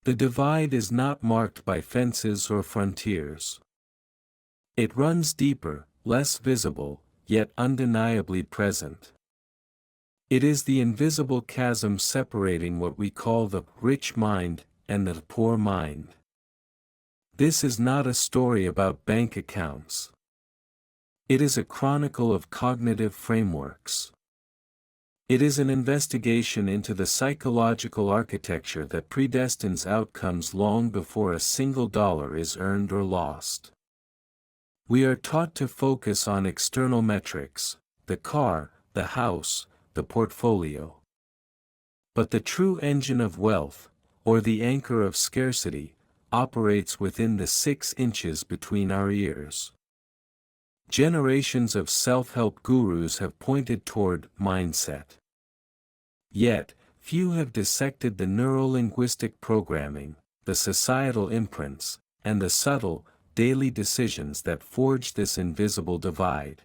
The divide is not marked by fences or frontiers. It runs deeper, less visible, yet undeniably present. It is the invisible chasm separating what we call the rich mind and the poor mind. This is not a story about bank accounts. It is a chronicle of cognitive frameworks. It is an investigation into the psychological architecture that predestines outcomes long before a single dollar is earned or lost. We are taught to focus on external metrics, the car, the house, the portfolio. But the true engine of wealth, or the anchor of scarcity, operates within the 6 inches between our ears. Generations of self-help gurus have pointed toward mindset. Yet, few have dissected the neuro-linguistic programming, the societal imprints, and the subtle, daily decisions that forge this invisible divide.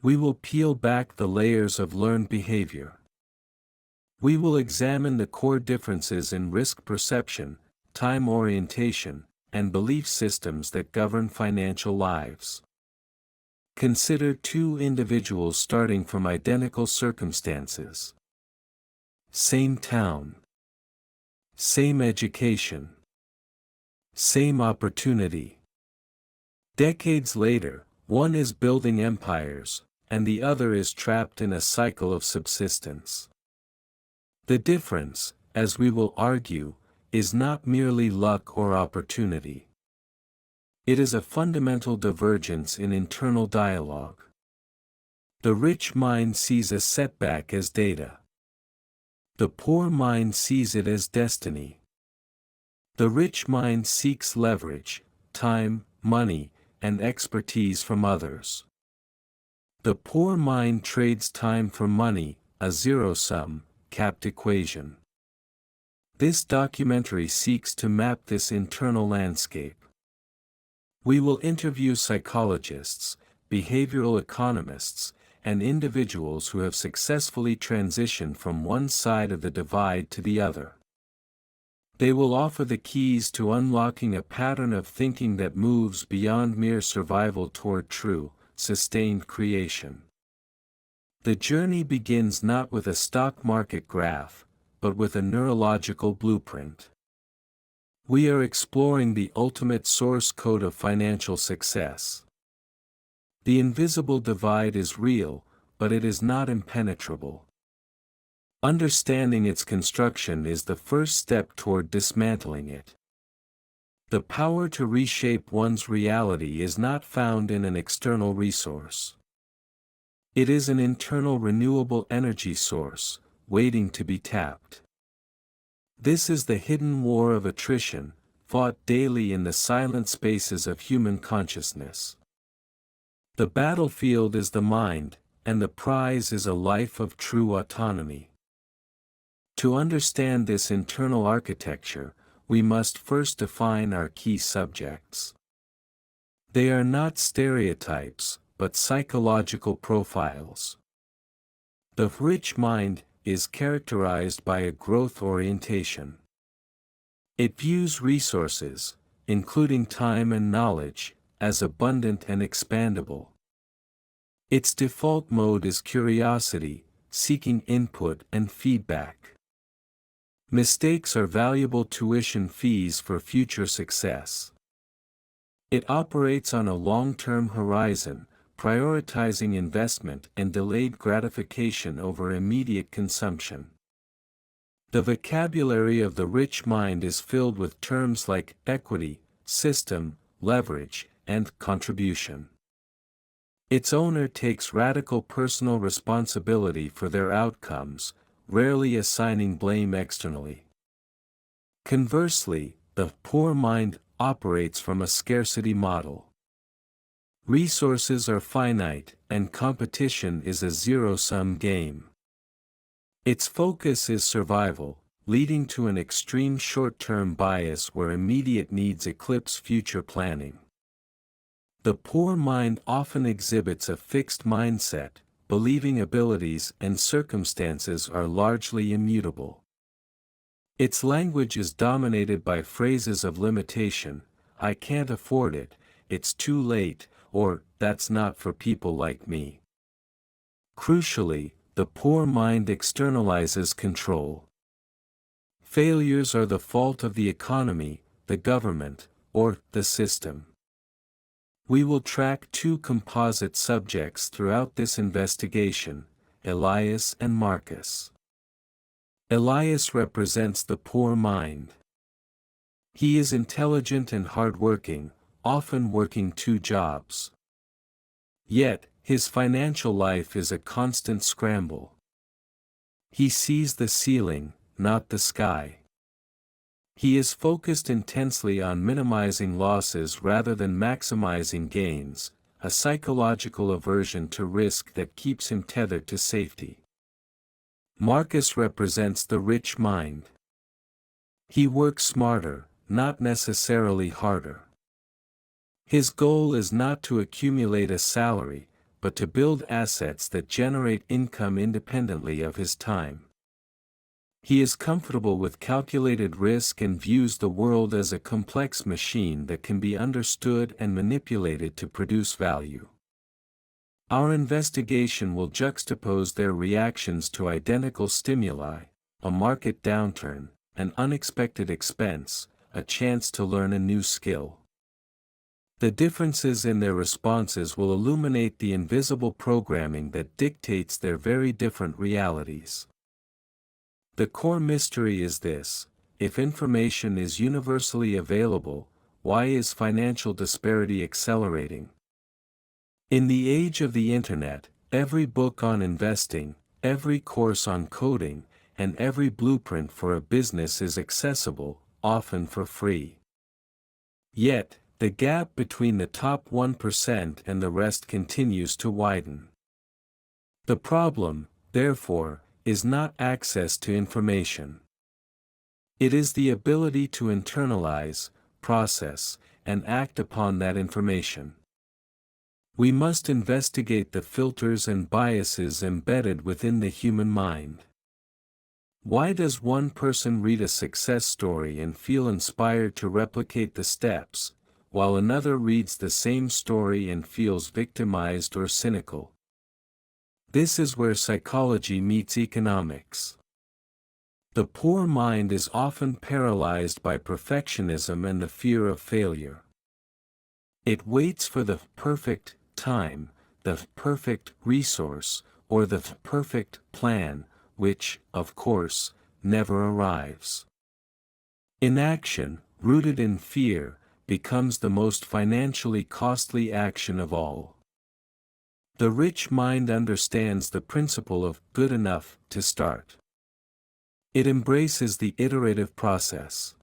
We will peel back the layers of learned behavior. We will examine the core differences in risk perception, time orientation, and belief systems that govern financial lives. Consider 2 individuals starting from identical circumstances. Same town. Same education. Same opportunity. Decades later, one is building empires, and the other is trapped in a cycle of subsistence. The difference, as we will argue, is not merely luck or opportunity. It is a fundamental divergence in internal dialogue. The rich mind sees a setback as data. The poor mind sees it as destiny. The rich mind seeks leverage, time, money, and expertise from others. The poor mind trades time for money, a zero-sum, capped equation. This documentary seeks to map this internal landscape. We will interview psychologists, behavioral economists, and individuals who have successfully transitioned from one side of the divide to the other. They will offer the keys to unlocking a pattern of thinking that moves beyond mere survival toward true, sustained creation. The journey begins not with a stock market graph, but with a neurological blueprint. We are exploring the ultimate source code of financial success. The invisible divide is real, but it is not impenetrable. Understanding its construction is the first step toward dismantling it. The power to reshape one's reality is not found in an external resource. It is an internal renewable energy source, waiting to be tapped. This is the hidden war of attrition, fought daily in the silent spaces of human consciousness. The battlefield is the mind, and the prize is a life of true autonomy. To understand this internal architecture, we must first define our key subjects. They are not stereotypes, but psychological profiles. The rich mind is characterized by a growth orientation. It views resources, including time and knowledge, as abundant and expandable. Its default mode is curiosity, seeking input and feedback. Mistakes are valuable tuition fees for future success. It operates on a long-term horizon, prioritizing investment and delayed gratification over immediate consumption. The vocabulary of the rich mind is filled with terms like equity, system, leverage, and contribution. Its owner takes radical personal responsibility for their outcomes, rarely assigning blame externally. Conversely, the poor mind operates from a scarcity model. Resources are finite, and competition is a zero-sum game. Its focus is survival, leading to an extreme short-term bias where immediate needs eclipse future planning. The poor mind often exhibits a fixed mindset, believing abilities and circumstances are largely immutable. Its language is dominated by phrases of limitation: "I can't afford it," "it's too late," or "that's not for people like me." Crucially, the poor mind externalizes control. Failures are the fault of the economy, the government, or the system. We will track two composite subjects throughout this investigation: Elias and Marcus. Elias represents the poor mind. He is intelligent and hardworking, often working two jobs. Yet, his financial life is a constant scramble. He sees the ceiling, not the sky. He is focused intensely on minimizing losses rather than maximizing gains, a psychological aversion to risk that keeps him tethered to safety. Marcus represents the rich mind. He works smarter, not necessarily harder. His goal is not to accumulate a salary, but to build assets that generate income independently of his time. He is comfortable with calculated risk and views the world as a complex machine that can be understood and manipulated to produce value. Our investigation will juxtapose their reactions to identical stimuli: a market downturn, an unexpected expense, a chance to learn a new skill. The differences in their responses will illuminate the invisible programming that dictates their very different realities. The core mystery is this: if information is universally available, why is financial disparity accelerating? In the age of the internet, every book on investing, every course on coding, and every blueprint for a business is accessible, often for free. Yet, the gap between the top 1% and the rest continues to widen. The problem, therefore, is not access to information. It is the ability to internalize, process, and act upon that information. We must investigate the filters and biases embedded within the human mind. Why does one person read a success story and feel inspired to replicate the steps, while another reads the same story and feels victimized or cynical? This is where psychology meets economics. The poor mind is often paralyzed by perfectionism and the fear of failure. It waits for the perfect time, the perfect resource, or the perfect plan, which, of course, never arrives. Inaction, rooted in fear, becomes the most financially costly action of all. The rich mind understands the principle of good enough to start. It embraces the iterative process.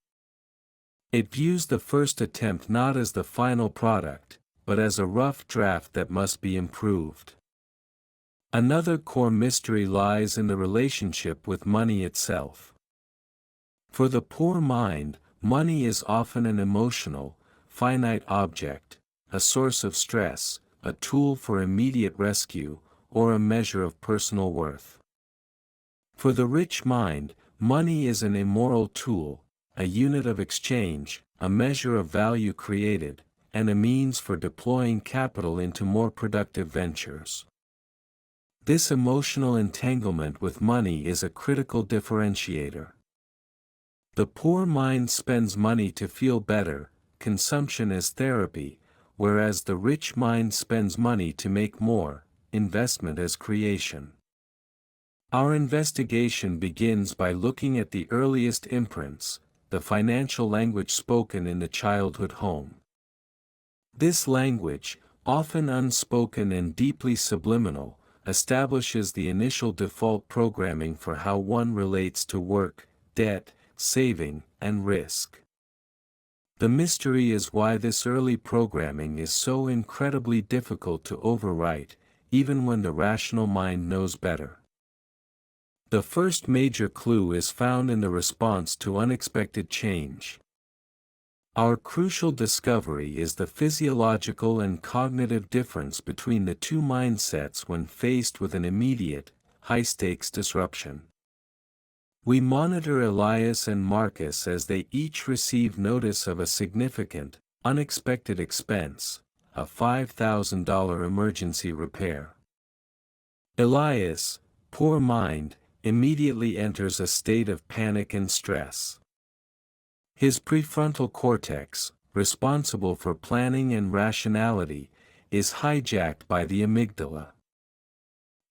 It views the first attempt not as the final product, but as a rough draft that must be improved. Another core mystery lies in the relationship with money itself. For the poor mind, money is often an emotional, finite object, a source of stress, a tool for immediate rescue, or a measure of personal worth. For the rich mind, money is an immoral tool, a unit of exchange, a measure of value created, and a means for deploying capital into more productive ventures. This emotional entanglement with money is a critical differentiator. The poor mind spends money to feel better, consumption as therapy, whereas the rich mind spends money to make more, investment as creation. Our investigation begins by looking at the earliest imprints, the financial language spoken in the childhood home. This language, often unspoken and deeply subliminal, establishes the initial default programming for how one relates to work, debt, saving, and risk. The mystery is why this early programming is so incredibly difficult to overwrite, even when the rational mind knows better. The first major clue is found in the response to unexpected change. Our crucial discovery is the physiological and cognitive difference between the two mindsets when faced with an immediate, high-stakes disruption. We monitor Elias and Marcus as they each receive notice of a significant, unexpected expense, a $5,000 emergency repair. Elias, poor mind, immediately enters a state of panic and stress. His prefrontal cortex, responsible for planning and rationality, is hijacked by the amygdala.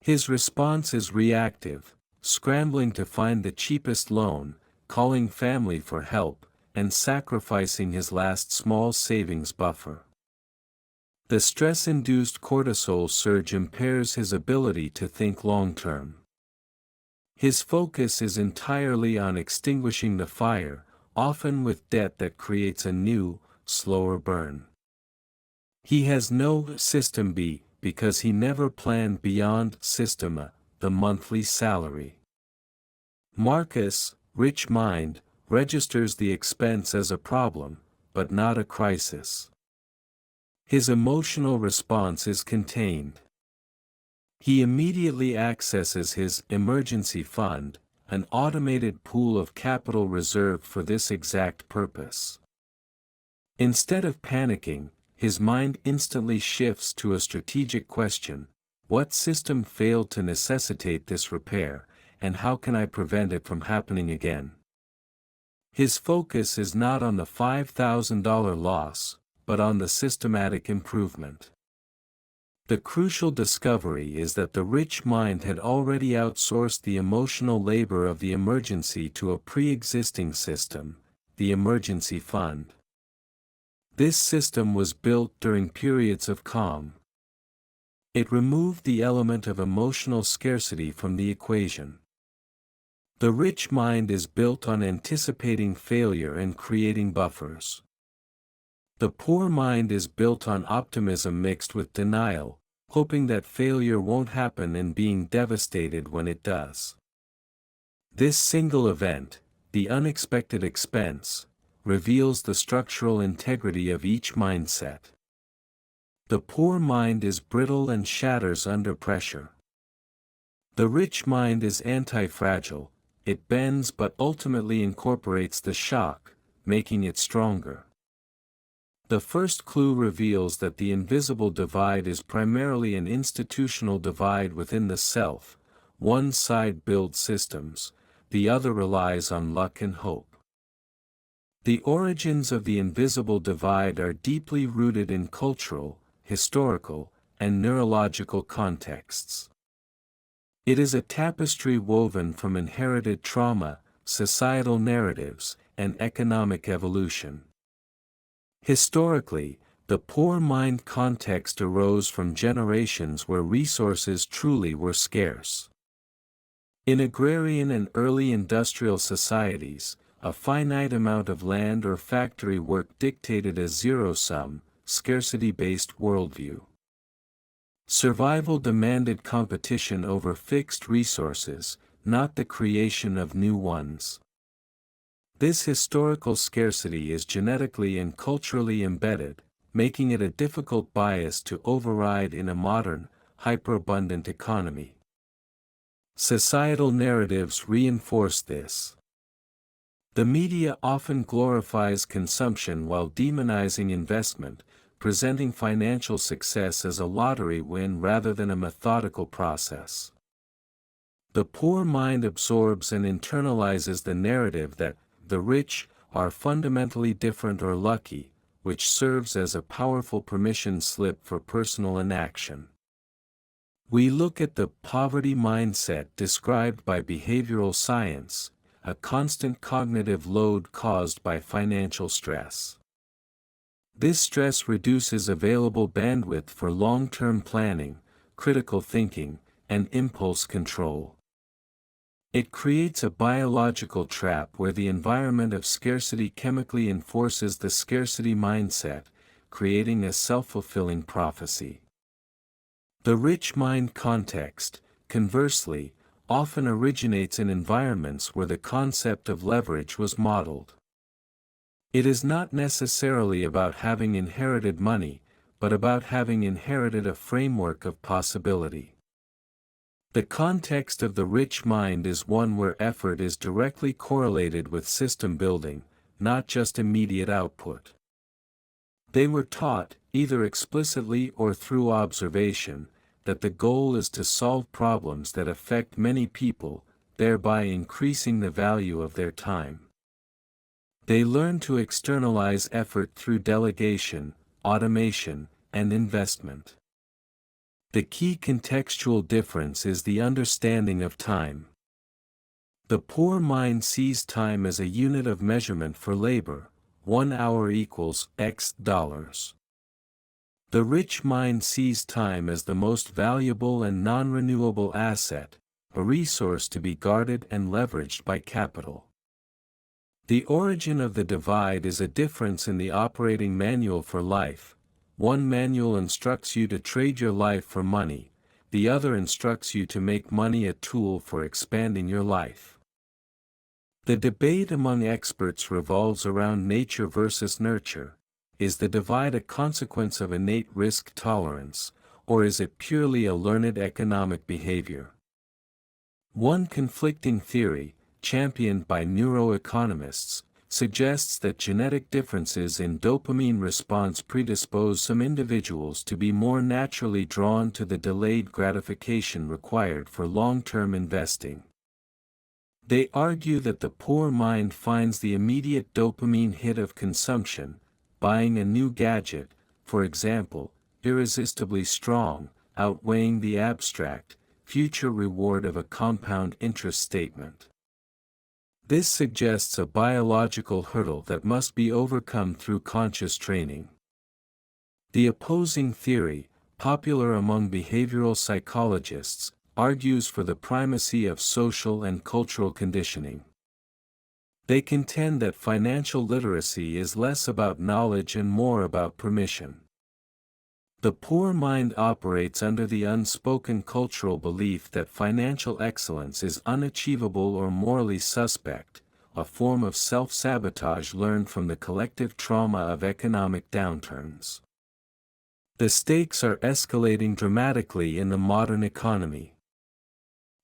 His response is reactive, scrambling to find the cheapest loan, calling family for help, and sacrificing his last small savings buffer. The stress-induced cortisol surge impairs his ability to think long-term. His focus is entirely on extinguishing the fire, often with debt that creates a new, slower burn. He has no System B, because he never planned beyond System A, the monthly salary. Marcus, rich mind, registers the expense as a problem, but not a crisis. His emotional response is contained. He immediately accesses his emergency fund, an automated pool of capital reserved for this exact purpose. Instead of panicking, his mind instantly shifts to a strategic question: what system failed to necessitate this repair, and how can I prevent it from happening again? His focus is not on the $5,000 loss, but on the systematic improvement. The crucial discovery is that the rich mind had already outsourced the emotional labor of the emergency to a pre-existing system, the emergency fund. This system was built during periods of calm. It removed the element of emotional scarcity from the equation. The rich mind is built on anticipating failure and creating buffers. The poor mind is built on optimism mixed with denial, hoping that failure won't happen and being devastated when it does. This single event, the unexpected expense, reveals the structural integrity of each mindset. The poor mind is brittle and shatters under pressure. The rich mind is anti-fragile, it bends but ultimately incorporates the shock, making it stronger. The first clue reveals that the invisible divide is primarily an institutional divide within the self. One side builds systems, the other relies on luck and hope. The origins of the invisible divide are deeply rooted in cultural, historical, and neurological contexts. It is a tapestry woven from inherited trauma, societal narratives, and economic evolution. Historically, the poor mind context arose from generations where resources truly were scarce. In agrarian and early industrial societies, a finite amount of land or factory work dictated a zero-sum, scarcity-based worldview. Survival demanded competition over fixed resources, not the creation of new ones. This historical scarcity is genetically and culturally embedded, making it a difficult bias to override in a modern, hyperabundant economy. Societal narratives reinforce this. The media often glorifies consumption while demonizing investment, presenting financial success as a lottery win rather than a methodical process. The poor mind absorbs and internalizes the narrative that the rich are fundamentally different or lucky, which serves as a powerful permission slip for personal inaction. We look at the poverty mindset described by behavioral science, a constant cognitive load caused by financial stress. This stress reduces available bandwidth for long-term planning, critical thinking, and impulse control. It creates a biological trap where the environment of scarcity chemically enforces the scarcity mindset, creating a self-fulfilling prophecy. The rich mind context, conversely, often originates in environments where the concept of leverage was modeled. It is not necessarily about having inherited money, but about having inherited a framework of possibility. The context of the rich mind is one where effort is directly correlated with system building, not just immediate output. They were taught, either explicitly or through observation, that the goal is to solve problems that affect many people, thereby increasing the value of their time. They learn to externalize effort through delegation, automation, and investment. The key contextual difference is the understanding of time. The poor mind sees time as a unit of measurement for labor. 1 hour equals X dollars. The rich mind sees time as the most valuable and non-renewable asset, a resource to be guarded and leveraged by capital. The origin of the divide is a difference in the operating manual for life. One manual instructs you to trade your life for money, the other instructs you to make money a tool for expanding your life. The debate among experts revolves around nature versus nurture. Is the divide a consequence of innate risk tolerance, or is it purely a learned economic behavior? One conflicting theory, championed by neuroeconomists, suggests that genetic differences in dopamine response predispose some individuals to be more naturally drawn to the delayed gratification required for long-term investing. They argue that the poor mind finds the immediate dopamine hit of consumption, buying a new gadget, for example, irresistibly strong, outweighing the abstract, future reward of a compound interest statement. This suggests a biological hurdle that must be overcome through conscious training. The opposing theory, popular among behavioral psychologists, argues for the primacy of social and cultural conditioning. They contend that financial literacy is less about knowledge and more about permission. The poor mind operates under the unspoken cultural belief that financial excellence is unachievable or morally suspect, a form of self-sabotage learned from the collective trauma of economic downturns. The stakes are escalating dramatically in the modern economy.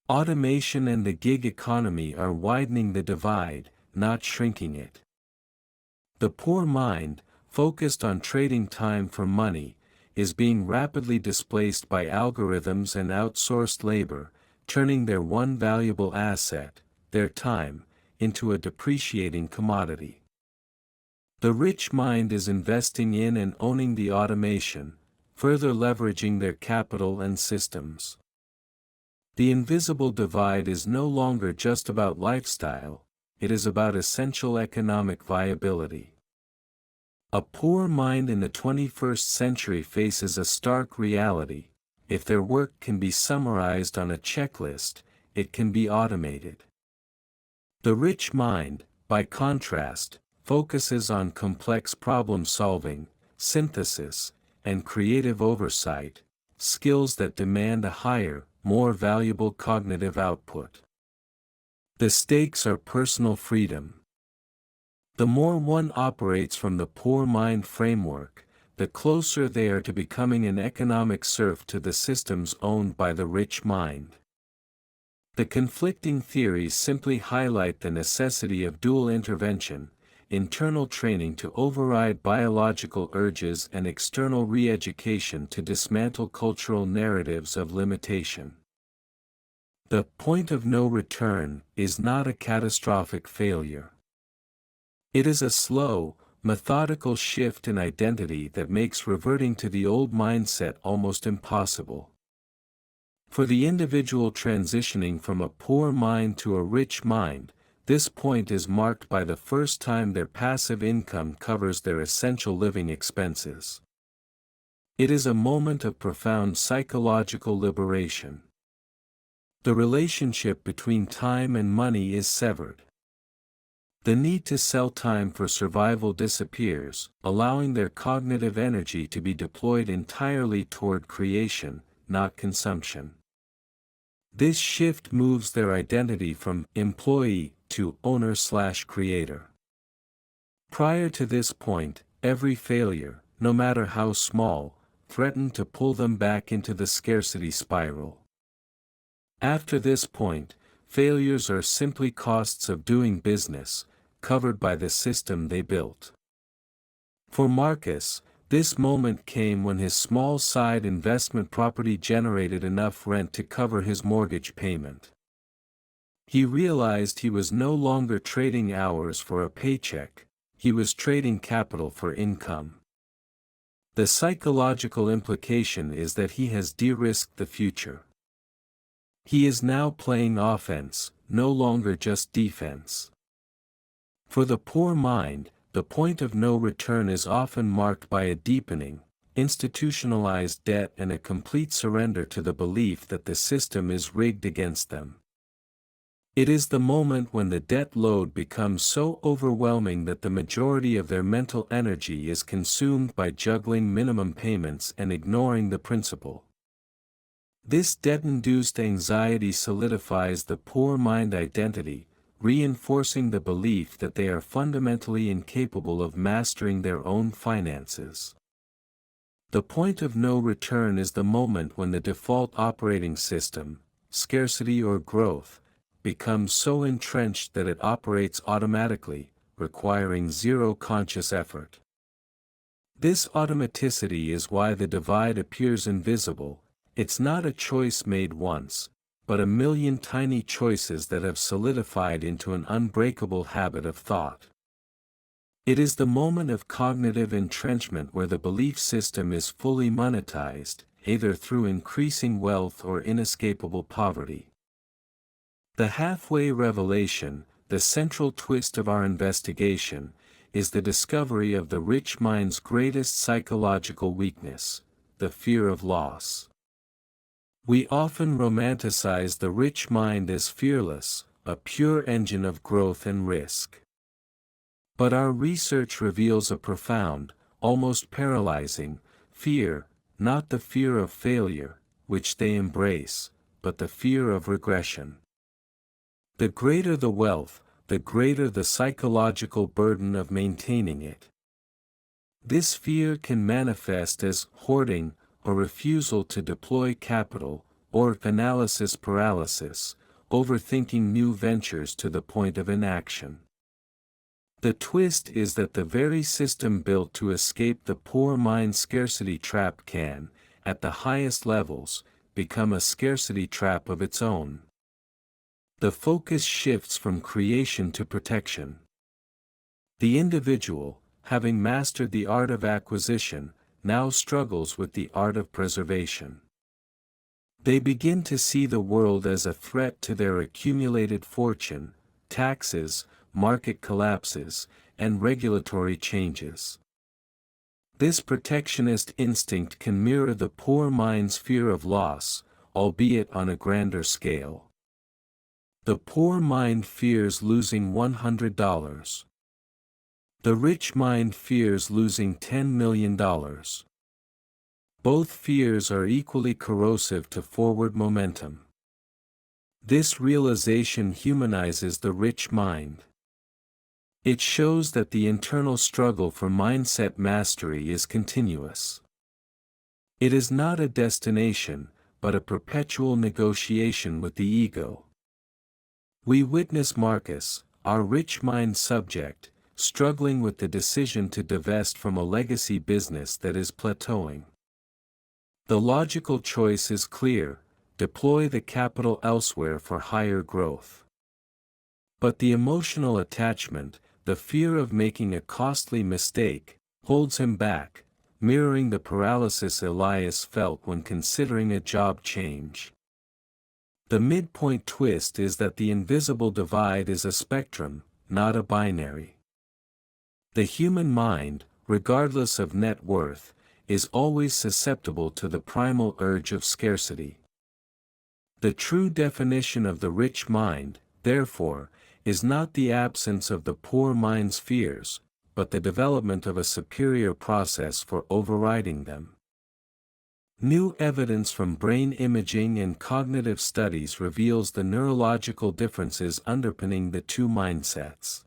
Automation and the gig economy are widening the divide, not shrinking it. The poor mind, focused on trading time for money, is being rapidly displaced by algorithms and outsourced labor, turning their one valuable asset, their time, into a depreciating commodity. The rich mind is investing in and owning the automation, further leveraging their capital and systems. The invisible divide is no longer just about lifestyle, it is about essential economic viability. A poor mind in the 21st century faces a stark reality: if their work can be summarized on a checklist, it can be automated. The rich mind, by contrast, focuses on complex problem-solving, synthesis, and creative oversight, skills that demand a higher, more valuable cognitive output. The stakes are personal freedom. The more one operates from the poor mind framework, the closer they are to becoming an economic serf to the systems owned by the rich mind. The conflicting theories simply highlight the necessity of dual intervention, internal training to override biological urges and external re-education to dismantle cultural narratives of limitation. The point of no return is not a catastrophic failure. It is a slow, methodical shift in identity that makes reverting to the old mindset almost impossible. For the individual transitioning from a poor mind to a rich mind, this point is marked by the first time their passive income covers their essential living expenses. It is a moment of profound psychological liberation. The relationship between time and money is severed. The need to sell time for survival disappears, allowing their cognitive energy to be deployed entirely toward creation, not consumption. This shift moves their identity from employee to owner/creator. Prior to this point, every failure, no matter how small, threatened to pull them back into the scarcity spiral. After this point, failures are simply costs of doing business, covered by the system they built. For Marcus, this moment came when his small side investment property generated enough rent to cover his mortgage payment. He realized he was no longer trading hours for a paycheck, he was trading capital for income. The psychological implication is that he has de-risked the future. He is now playing offense, no longer just defense. For the poor mind, the point of no return is often marked by a deepening, institutionalized debt and a complete surrender to the belief that the system is rigged against them. It is the moment when the debt load becomes so overwhelming that the majority of their mental energy is consumed by juggling minimum payments and ignoring the principal. This debt-induced anxiety solidifies the poor mind identity, reinforcing the belief that they are fundamentally incapable of mastering their own finances. The point of no return is the moment when the default operating system, scarcity or growth, becomes so entrenched that it operates automatically, requiring zero conscious effort. This automaticity is why the divide appears invisible. It's not a choice made once, but a million tiny choices that have solidified into an unbreakable habit of thought. It is the moment of cognitive entrenchment where the belief system is fully monetized, either through increasing wealth or inescapable poverty. The halfway revelation, the central twist of our investigation, is the discovery of the rich mind's greatest psychological weakness, the fear of loss. We often romanticize the rich mind as fearless, a pure engine of growth and risk. But our research reveals a profound, almost paralyzing, fear, not the fear of failure, which they embrace, but the fear of regression. The greater the wealth, the greater the psychological burden of maintaining it. This fear can manifest as hoarding, or refusal to deploy capital, or analysis paralysis, overthinking new ventures to the point of inaction. The twist is that the very system built to escape the poor mind scarcity trap can, at the highest levels, become a scarcity trap of its own. The focus shifts from creation to protection. The individual, having mastered the art of acquisition, now struggles with the art of preservation. They begin to see the world as a threat to their accumulated fortune, taxes, market collapses, and regulatory changes. This protectionist instinct can mirror the poor mind's fear of loss, albeit on a grander scale. The poor mind fears losing $100. The rich mind fears losing $10 million. Both fears are equally corrosive to forward momentum. This realization humanizes the rich mind. It shows that the internal struggle for mindset mastery is continuous. It is not a destination, but a perpetual negotiation with the ego. We witness Marcus, our rich mind subject, struggling with the decision to divest from a legacy business that is plateauing. The logical choice is clear: deploy the capital elsewhere for higher growth. But the emotional attachment, the fear of making a costly mistake, holds him back, mirroring the paralysis Elias felt when considering a job change. The midpoint twist is that the invisible divide is a spectrum, not a binary. The human mind, regardless of net worth, is always susceptible to the primal urge of scarcity. The true definition of the rich mind, therefore, is not the absence of the poor mind's fears, but the development of a superior process for overriding them. New evidence from brain imaging and cognitive studies reveals the neurological differences underpinning the two mindsets.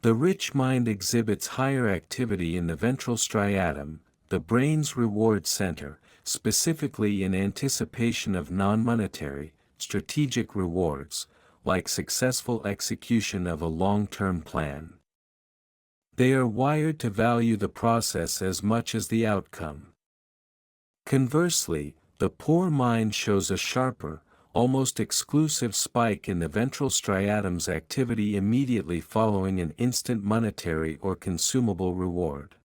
The rich mind exhibits higher activity in the ventral striatum, the brain's reward center, specifically in anticipation of non-monetary, strategic rewards, like successful execution of a long-term plan. They are wired to value the process as much as the outcome. Conversely, the poor mind shows a sharper, almost exclusive spike in the ventral striatum's activity immediately following an instant monetary or consumable reward.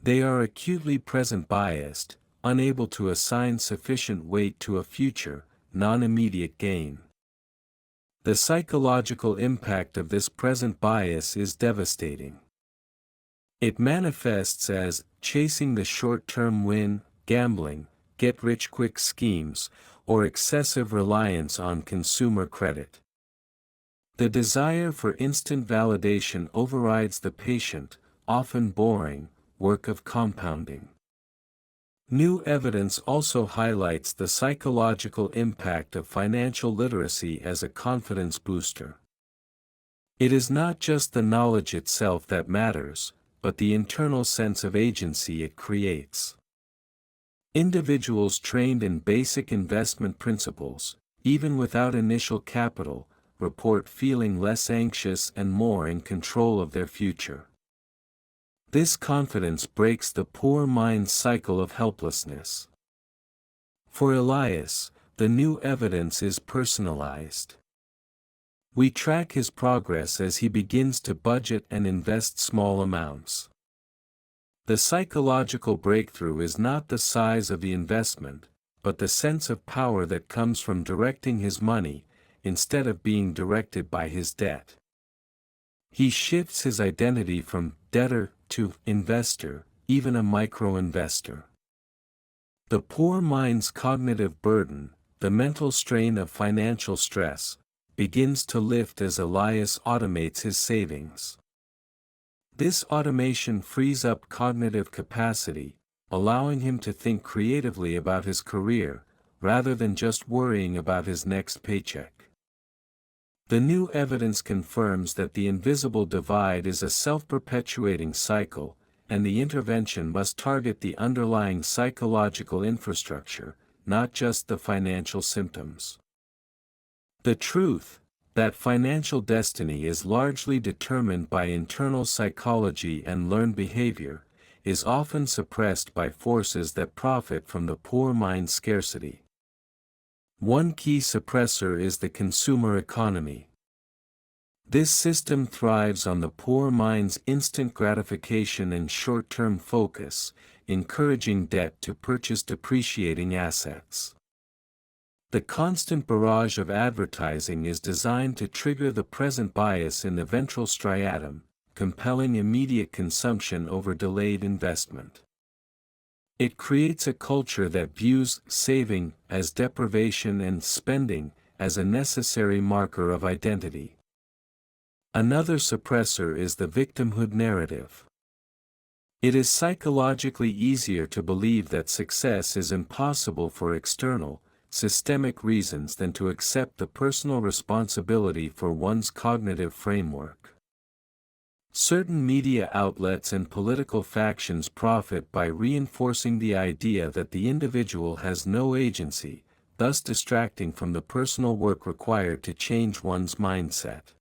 They are acutely present biased, unable to assign sufficient weight to a future, non-immediate gain. The psychological impact of this present bias is devastating. It manifests as chasing the short-term win, gambling, get-rich-quick schemes, or excessive reliance on consumer credit. The desire for instant validation overrides the patient, often boring, work of compounding. New evidence also highlights the psychological impact of financial literacy as a confidence booster. It is not just the knowledge itself that matters, but the internal sense of agency it creates. Individuals trained in basic investment principles, even without initial capital, report feeling less anxious and more in control of their future. This confidence breaks the poor mind's cycle of helplessness. For Elias, the new evidence is personalized. We track his progress as he begins to budget and invest small amounts. The psychological breakthrough is not the size of the investment, but the sense of power that comes from directing his money, instead of being directed by his debt. He shifts his identity from debtor to investor, even a micro-investor. The poor mind's cognitive burden, the mental strain of financial stress, begins to lift as Elias automates his savings. This automation frees up cognitive capacity, allowing him to think creatively about his career, rather than just worrying about his next paycheck. The new evidence confirms that the invisible divide is a self-perpetuating cycle, and the intervention must target the underlying psychological infrastructure, not just the financial symptoms. The truth, that financial destiny is largely determined by internal psychology and learned behavior, is often suppressed by forces that profit from the poor mind's scarcity. One key suppressor is the consumer economy. This system thrives on the poor mind's instant gratification and short-term focus, encouraging debt to purchase depreciating assets. The constant barrage of advertising is designed to trigger the present bias in the ventral striatum, compelling immediate consumption over delayed investment. It creates a culture that views saving as deprivation and spending as a necessary marker of identity. Another suppressor is the victimhood narrative. It is psychologically easier to believe that success is impossible for external, systemic reasons than to accept the personal responsibility for one's cognitive framework. Certain media outlets and political factions profit by reinforcing the idea that the individual has no agency, thus distracting from the personal work required to change one's mindset.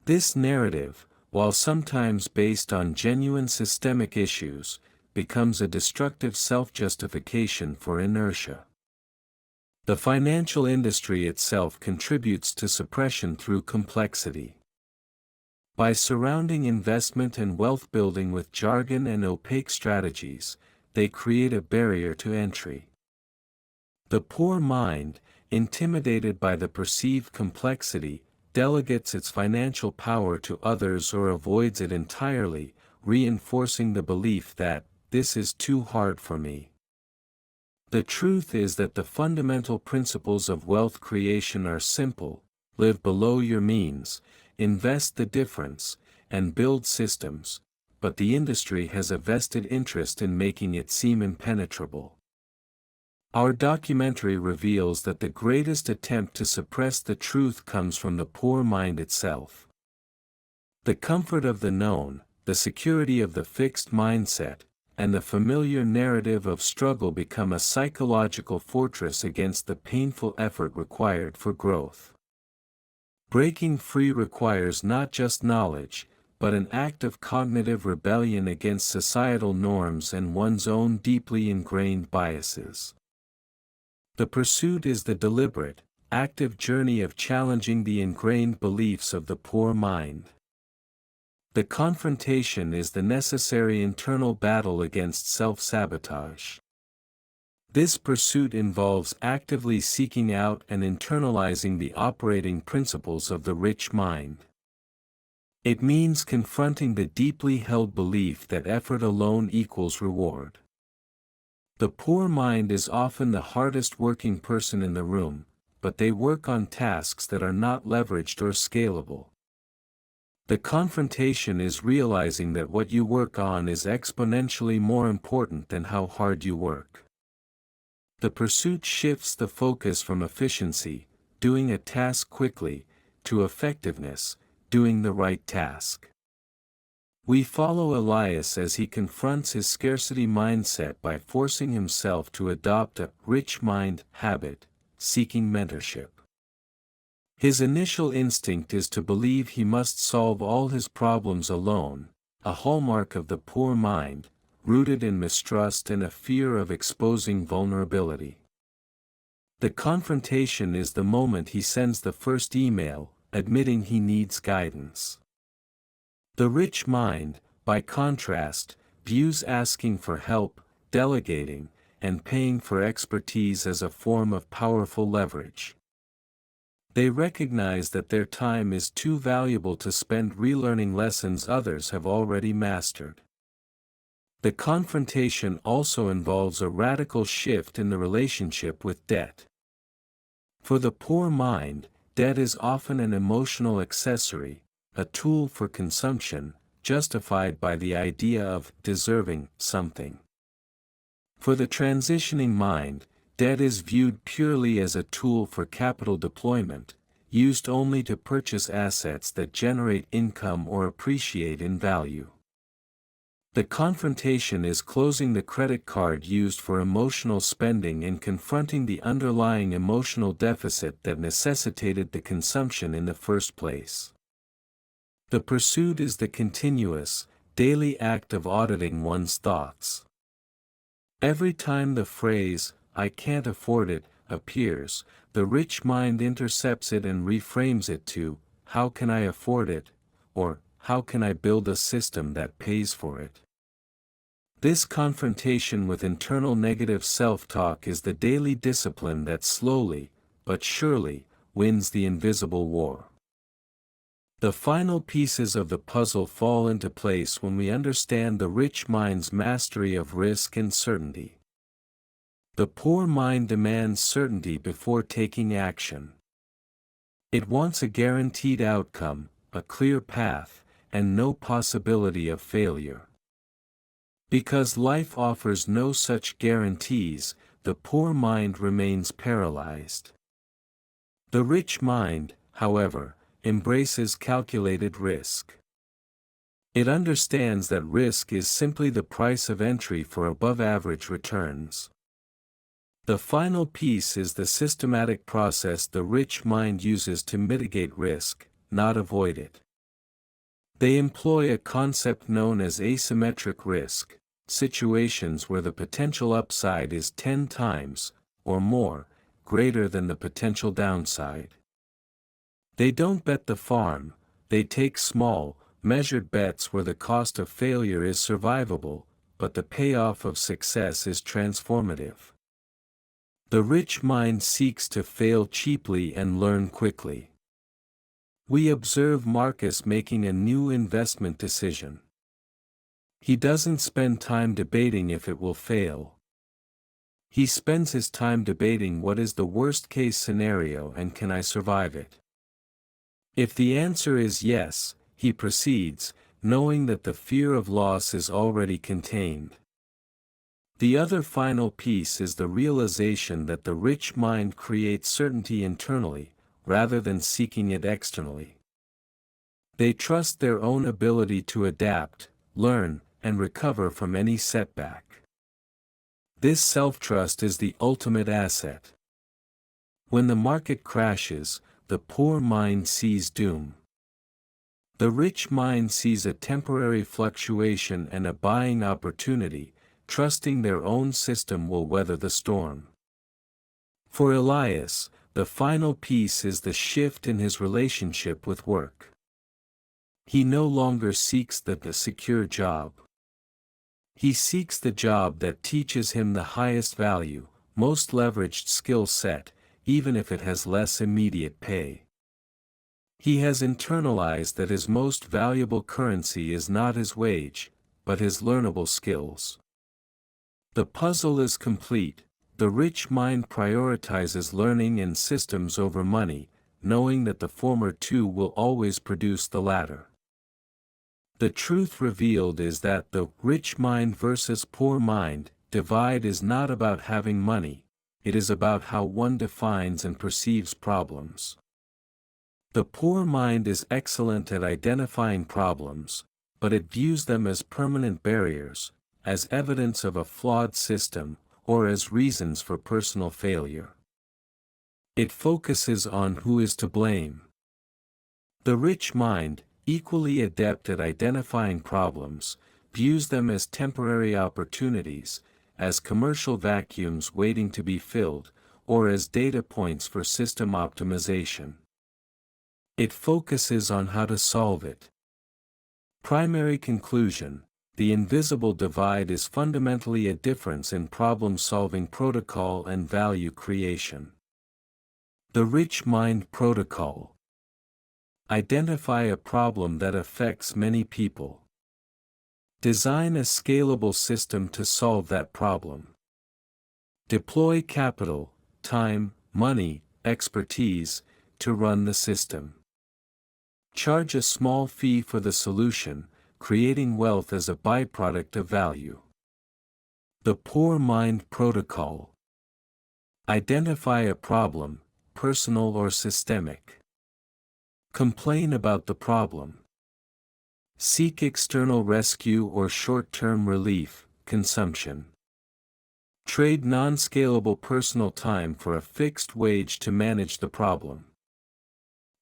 This narrative, while sometimes based on genuine systemic issues, becomes a destructive self-justification for inertia. The financial industry itself contributes to suppression through complexity. By surrounding investment and wealth building with jargon and opaque strategies, they create a barrier to entry. The poor mind, intimidated by the perceived complexity, delegates its financial power to others or avoids it entirely, reinforcing the belief that, "this is too hard for me." The truth is that the fundamental principles of wealth creation are simple: live below your means, invest the difference, and build systems, but the industry has a vested interest in making it seem impenetrable. Our documentary reveals that the greatest attempt to suppress the truth comes from the poor mind itself. The comfort of the known, the security of the fixed mindset, and the familiar narrative of struggle become a psychological fortress against the painful effort required for growth. Breaking free requires not just knowledge, but an act of cognitive rebellion against societal norms and one's own deeply ingrained biases. The pursuit is the deliberate, active journey of challenging the ingrained beliefs of the poor mind. The confrontation is the necessary internal battle against self-sabotage. This pursuit involves actively seeking out and internalizing the operating principles of the rich mind. It means confronting the deeply held belief that effort alone equals reward. The poor mind is often the hardest working person in the room, but they work on tasks that are not leveraged or scalable. The confrontation is realizing that what you work on is exponentially more important than how hard you work. The pursuit shifts the focus from efficiency, doing a task quickly, to effectiveness, doing the right task. We follow Elias as he confronts his scarcity mindset by forcing himself to adopt a rich mind habit, seeking mentorship. His initial instinct is to believe he must solve all his problems alone, a hallmark of the poor mind, rooted in mistrust and a fear of exposing vulnerability. The confrontation is the moment he sends the first email, admitting he needs guidance. The rich mind, by contrast, views asking for help, delegating, and paying for expertise as a form of powerful leverage. They recognize that their time is too valuable to spend relearning lessons others have already mastered. The confrontation also involves a radical shift in the relationship with debt. For the poor mind, debt is often an emotional accessory, a tool for consumption, justified by the idea of deserving something. For the transitioning mind, debt is viewed purely as a tool for capital deployment, used only to purchase assets that generate income or appreciate in value. The confrontation is closing the credit card used for emotional spending and confronting the underlying emotional deficit that necessitated the consumption in the first place. The pursuit is the continuous, daily act of auditing one's thoughts. Every time the phrase, "I can't afford it," appears, the rich mind intercepts it and reframes it to, "How can I afford it?" or, "How can I build a system that pays for it?" This confrontation with internal negative self-talk is the daily discipline that slowly, but surely, wins the invisible war. The final pieces of the puzzle fall into place when we understand the rich mind's mastery of risk and certainty. The poor mind demands certainty before taking action. It wants a guaranteed outcome, a clear path, and no possibility of failure. Because life offers no such guarantees, the poor mind remains paralyzed. The rich mind, however, embraces calculated risk. It understands that risk is simply the price of entry for above-average returns. The final piece is the systematic process the rich mind uses to mitigate risk, not avoid it. They employ a concept known as asymmetric risk, situations where the potential upside is 10 times, or more, greater than the potential downside. They don't bet the farm, they take small, measured bets where the cost of failure is survivable, but the payoff of success is transformative. The rich mind seeks to fail cheaply and learn quickly. We observe Marcus making a new investment decision. He doesn't spend time debating if it will fail. He spends his time debating what is the worst-case scenario and can I survive it. If the answer is yes, he proceeds, knowing that the fear of loss is already contained. The other final piece is the realization that the rich mind creates certainty internally, rather than seeking it externally. They trust their own ability to adapt, learn, and recover from any setback. This self-trust is the ultimate asset. When the market crashes, the poor mind sees doom. The rich mind sees a temporary fluctuation and a buying opportunity, trusting their own system will weather the storm. For Elias, the final piece is the shift in his relationship with work. He no longer seeks the secure job. He seeks the job that teaches him the highest value, most leveraged skill set, even if it has less immediate pay. He has internalized that his most valuable currency is not his wage, but his learnable skills. The puzzle is complete. The rich mind prioritizes learning and systems over money, knowing that the former two will always produce the latter. The truth revealed is that the rich mind versus poor mind divide is not about having money, it is about how one defines and perceives problems. The poor mind is excellent at identifying problems, but it views them as permanent barriers, as evidence of a flawed system, or as reasons for personal failure. It focuses on who is to blame. The rich mind, equally adept at identifying problems, views them as temporary opportunities, as commercial vacuums waiting to be filled, or as data points for system optimization. It focuses on how to solve it. Primary conclusion: the invisible divide is fundamentally a difference in problem-solving protocol and value creation. The rich mind protocol. Identify a problem that affects many people. Design a scalable system to solve that problem. Deploy capital, time, money, expertise, to run the system. Charge a small fee for the solution, creating wealth as a byproduct of value. The poor mind protocol. Identify a problem, personal or systemic. Complain about the problem. Seek external rescue or short-term relief, consumption. Trade non-scalable personal time for a fixed wage to manage the problem.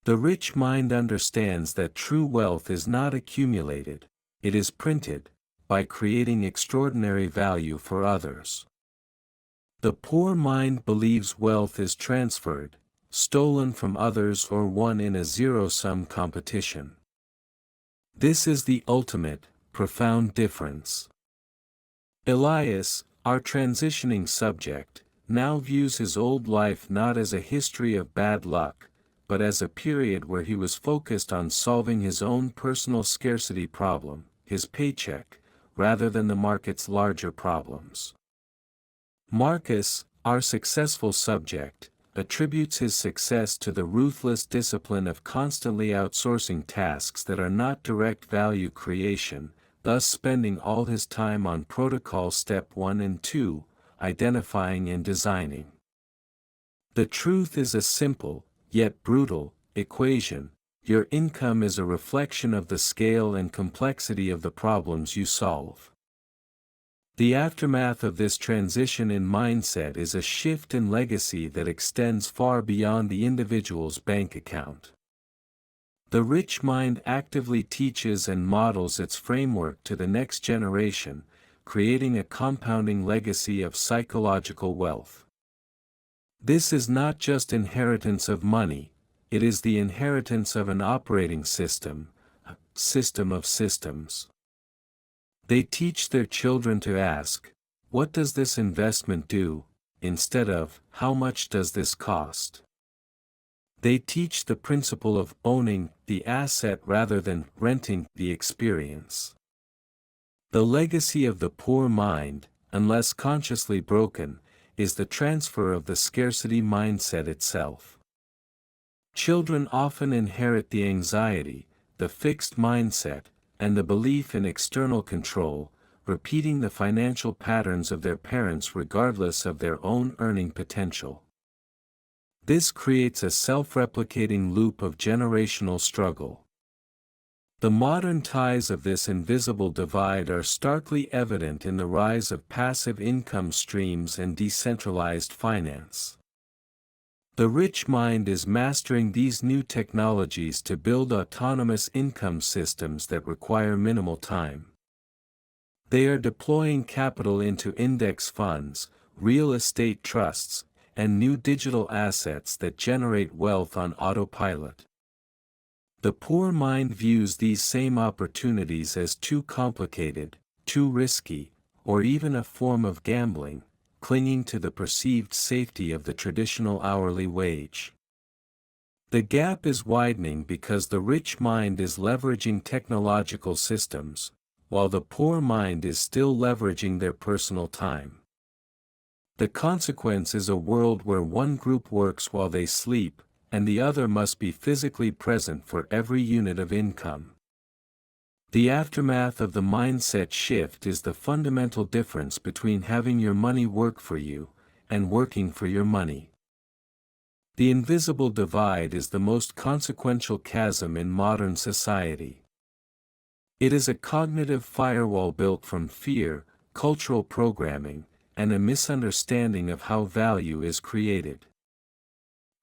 The rich mind understands that true wealth is not accumulated, it is printed, by creating extraordinary value for others. The poor mind believes wealth is transferred, stolen from others or won in a zero-sum competition. This is the ultimate, profound difference. Elias, our transitioning subject, now views his old life not as a history of bad luck, but as a period where he was focused on solving his own personal scarcity problem, his paycheck, rather than the market's larger problems. Marcus, our successful subject, attributes his success to the ruthless discipline of constantly outsourcing tasks that are not direct value creation, thus spending all his time on protocol step 1 and 2, identifying and designing. The truth is a simple, yet brutal, equation: your income is a reflection of the scale and complexity of the problems you solve. The aftermath of this transition in mindset is a shift in legacy that extends far beyond the individual's bank account. The rich mind actively teaches and models its framework to the next generation, creating a compounding legacy of psychological wealth. This is not just inheritance of money, it is the inheritance of an operating system, a system of systems. They teach their children to ask, "What does this investment do?" instead of, "How much does this cost?" They teach the principle of owning the asset rather than renting the experience. The legacy of the poor mind, unless consciously broken, is the transfer of the scarcity mindset itself. Children often inherit the anxiety, the fixed mindset, and the belief in external control, repeating the financial patterns of their parents regardless of their own earning potential. This creates a self-replicating loop of generational struggle. The modern ties of this invisible divide are starkly evident in the rise of passive income streams and decentralized finance. The rich mind is mastering these new technologies to build autonomous income systems that require minimal time. They are deploying capital into index funds, real estate trusts, and new digital assets that generate wealth on autopilot. The poor mind views these same opportunities as too complicated, too risky, or even a form of gambling, clinging to the perceived safety of the traditional hourly wage. The gap is widening because the rich mind is leveraging technological systems, while the poor mind is still leveraging their personal time. The consequence is a world where one group works while they sleep, and the other must be physically present for every unit of income. The aftermath of the mindset shift is the fundamental difference between having your money work for you, and working for your money. The invisible divide is the most consequential chasm in modern society. It is a cognitive firewall built from fear, cultural programming, and a misunderstanding of how value is created.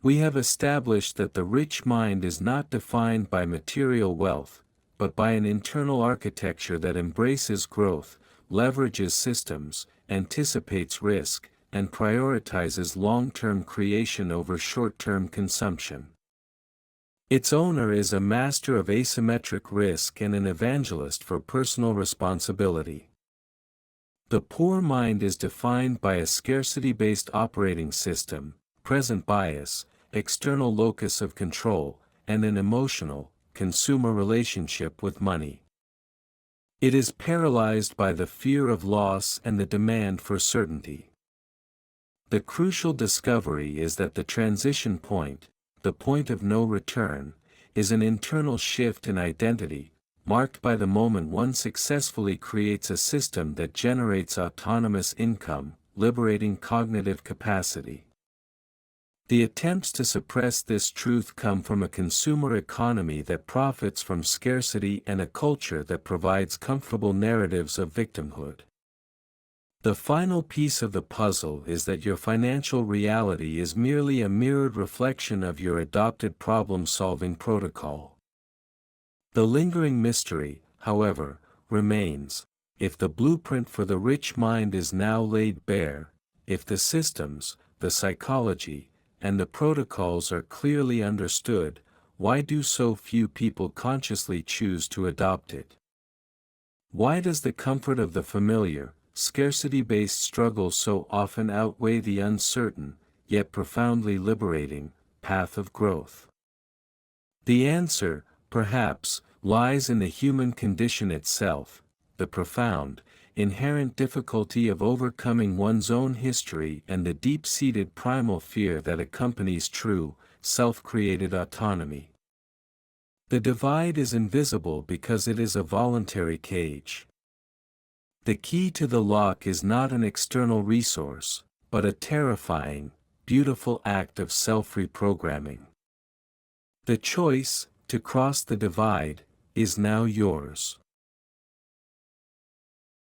We have established that the rich mind is not defined by material wealth, but by an internal architecture that embraces growth, leverages systems, anticipates risk, and prioritizes long-term creation over short-term consumption. Its owner is a master of asymmetric risk and an evangelist for personal responsibility. The poor mind is defined by a scarcity-based operating system, present bias, external locus of control, and an emotional, consumer relationship with money. It is paralyzed by the fear of loss and the demand for certainty. The crucial discovery is that the transition point, the point of no return, is an internal shift in identity, marked by the moment one successfully creates a system that generates autonomous income, liberating cognitive capacity. The attempts to suppress this truth come from a consumer economy that profits from scarcity and a culture that provides comfortable narratives of victimhood. The final piece of the puzzle is that your financial reality is merely a mirrored reflection of your adopted problem-solving protocol. The lingering mystery, however, remains: if the blueprint for the rich mind is now laid bare, if the systems, the psychology, and the protocols are clearly understood, why do so few people consciously choose to adopt it? Why does the comfort of the familiar, scarcity-based struggle so often outweigh the uncertain, yet profoundly liberating, path of growth? The answer, perhaps, lies in the human condition itself, the profound, inherent difficulty of overcoming one's own history and the deep-seated primal fear that accompanies true, self-created autonomy. The divide is invisible because it is a voluntary cage. The key to the lock is not an external resource, but a terrifying, beautiful act of self-reprogramming. The choice, to cross the divide, is now yours.